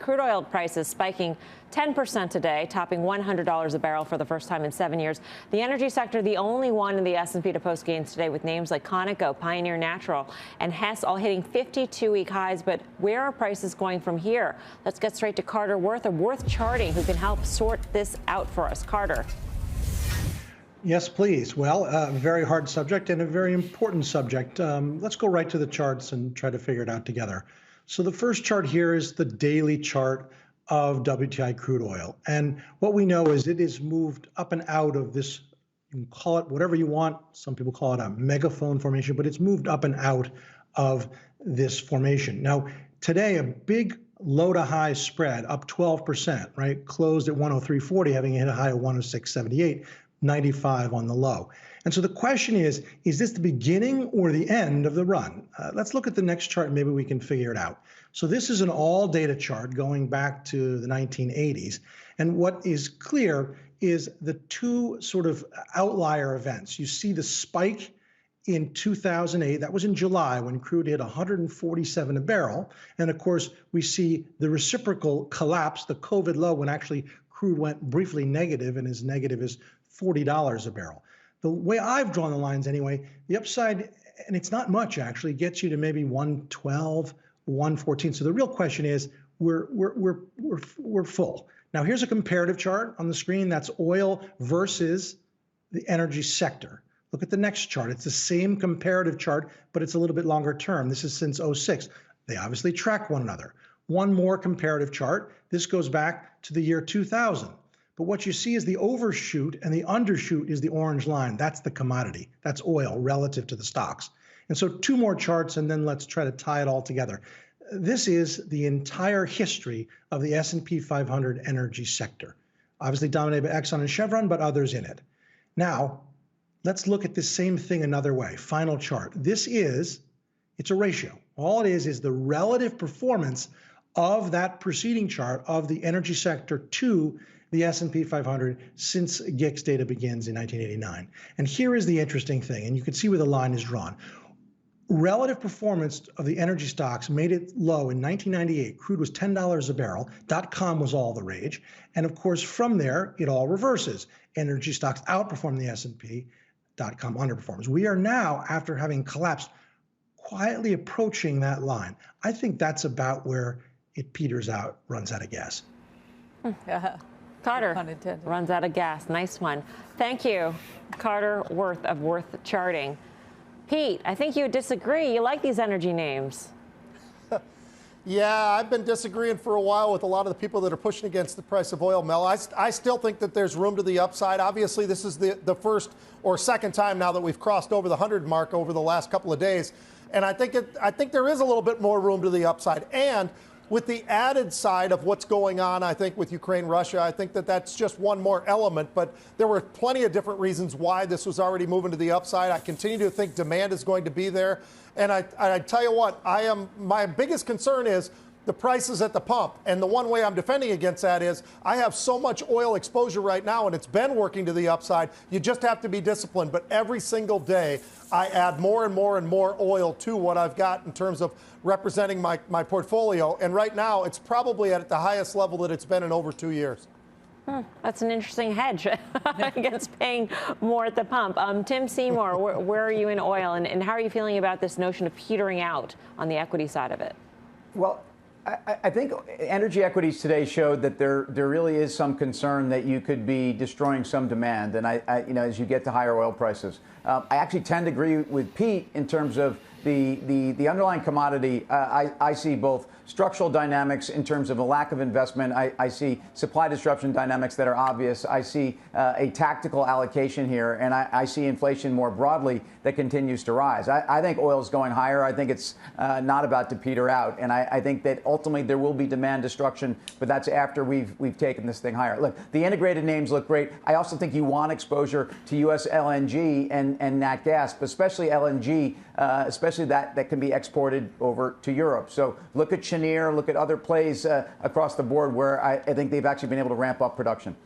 Crude oil prices spiking 10% today, topping $100 a barrel for the first time in 7 years. The energy sector, the only one in the S&P to post gains today, with names like Conoco, Pioneer Natural, and Hess all hitting 52-week highs. But where are prices going from here? Let's get straight to Carter Worth of Worth Charting, who can help sort this out for us. Carter. Yes, please. Well, a very hard subject and a very important subject. Let's go right to the charts and try to figure it out together. So the first chart here is the daily chart of WTI crude oil. And what we know is it is moved up and out of this, you can call it whatever you want. Some people call it a megaphone formation, but it's moved up and out of this formation. Now, today, a big low to high spread, up 12%, right? Closed at 103.40, having hit a high of 106.78. 95 on the low. And so the question is this the beginning or the end of the run? Let's look at the next chart and maybe we can figure it out. So this is an all data chart going back to the 1980s. And what is clear is the two sort of outlier events. You see the spike in 2008, that was in July when crude hit 147 a barrel. And of course, we see the reciprocal collapse, the COVID low, when actually crude went briefly negative and is negative as $40 a barrel. The way I've drawn the lines anyway, the upside, and it's not much actually, gets you to maybe 112, 114. So the real question is, we're full. Now here's a comparative chart on the screen. That's oil versus the energy sector. Look at the next chart. It's the same comparative chart, but it's a little bit longer term. This is since '06. They obviously track one another. One more comparative chart. This goes back to the year 2000. But what you see is the overshoot and the undershoot is the orange line. That's the commodity. That's oil relative to the stocks. And so two more charts, and then let's try to tie it all together. This is the entire history of the S&P 500 energy sector, obviously dominated by Exxon and Chevron, but others in it. Now, let's look at this same thing another way. Final chart. It's a ratio. All it is the relative performance of that preceding chart of the energy sector to the S&P 500 since GICS data begins in 1989. And here is the interesting thing, and you can see where the line is drawn. Relative performance of the energy stocks made it low in 1998. Crude was $10 a barrel. .com was all the rage. And of course, from there, it all reverses. Energy stocks outperform the S&P. .com underperforms. We are now, after having collapsed, quietly approaching that line. I think that's about where it peters out, runs out of gas. Carter runs out of gas. Nice one. Thank you, Carter Worth of Worth Charting. Pete, I think you disagree. You like these energy names. Yeah, I've been disagreeing for a while with a lot of the people that are pushing against the price of oil, Mel. I still think that there's room to the upside. Obviously, this is the first or second time now that we've crossed over the 100 mark over the last couple of days. And I think there is a little bit more room to the upside. And with the added side of what's going on, I think, with Ukraine, Russia, I think that that's just one more element. But there were plenty of different reasons why this was already moving to the upside. I continue to think demand is going to be there. And I tell you what, my biggest concern is the prices at the pump. And the one way I'm defending against that is I have so much oil exposure right now, and it's been working to the upside. You just have to be disciplined. But every single day, I add more and more and more oil to what I've got in terms of representing my portfolio. And right now, it's probably at the highest level that it's been in over 2 years. That's an interesting hedge against paying more at the pump. Tim Seymour, where are you in oil, and how are you feeling about this notion of petering out on the equity side of it? Well, I think energy equities today showed that there really is some concern that you could be destroying some demand, and as you get to higher oil prices. I actually tend to agree with Pete in terms of the underlying commodity. I see both structural dynamics in terms of a lack of investment. I see supply disruption dynamics that are obvious. I see a tactical allocation here, and I see inflation more broadly that continues to rise. I think oil is going higher. I think it's not about to peter out, and I think that ultimately there will be demand destruction, but that's after we've taken this thing higher. Look, the integrated names look great. I also think you want exposure to U.S. LNG and nat gas, but especially LNG, especially that can be exported over to Europe. So look at Cheniere, look at other plays across the board where I think they've actually been able to ramp up production.